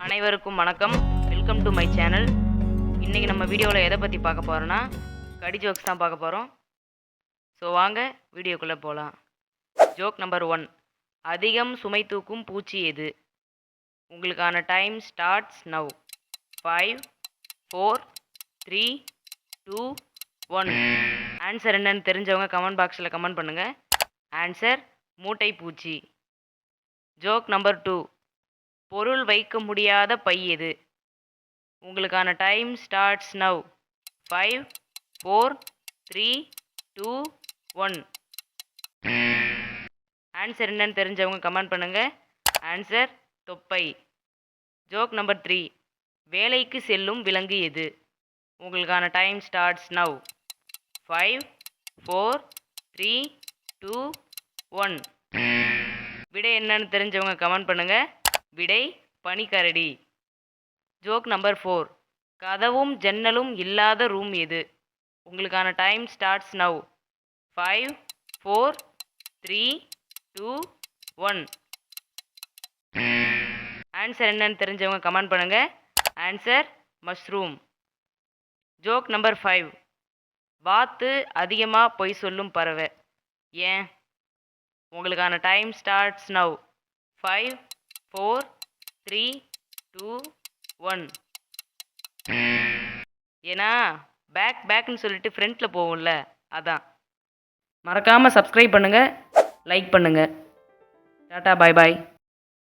அனைவருக்கும் வணக்கம். Welcome to my channel. இன்றைக்கி நம்ம வீடியோவில் எதை பற்றி பார்க்க போகிறோன்னா கடி ஜோக்ஸ் தான் பார்க்க போகிறோம். ஸோ வாங்க வீடியோக்குள்ளே போகலாம். Joke number 1. அதிகம் சுமை தூக்கும் பூச்சி எது? உங்களுக்கான டைம் ஸ்டார்ட்ஸ் நவ். 5 4 3 2 1. ஆன்சர் என்னன்னு தெரிஞ்சவங்க கமெண்ட் பாக்ஸில் கமெண்ட் பண்ணுங்கள். ஆன்சர் மூட்டை பூச்சி. Joke number 2. பொருள் வைக்க முடியாத பை எது? உங்களுக்கான டைம் ஸ்டார்ட்ஸ் நவ். 5 4 3 2 1. ஆன்சர் என்னன்னு தெரிஞ்சவங்க கமெண்ட் பண்ணுங்க. ஆன்சர் தொப்பை. Joke number 3. வேலைக்கு செல்லும் விலங்கு எது? உங்களுக்கான டைம் ஸ்டார்ட்ஸ் நவ். 5 4 3 2 1. விடை என்னன்னு தெரிஞ்சவங்க கமெண்ட் பண்ணுங்க. விடை பனிக்கரடி. Joke number 4. கதவும் ஜன்னலும் இல்லாத ரூம் எது? உங்களுக்கான டைம் ஸ்டார்ட்ஸ் நவ். 5 4 3 2 1. ஆன்சர் என்னன்னு தெரிஞ்சவங்க கமெண்ட் பண்ணுங்க. Answer mushroom. Joke number 5. வாத்து அதிகமாக பொய் சொல்லும் பறவை ஏன்? உங்களுக்கான டைம் ஸ்டார்ட்ஸ் நவ். 5 4 3 2 1. ஏன்னா பேக்னு சொல்லிட்டு ஃப்ரண்ட்டில் போகும்ல, அதான். மறக்காமல் சப்ஸ்கிரைப் பண்ணுங்கள், லைக் பண்ணுங்கள். டாட்டா, பாய் பாய்.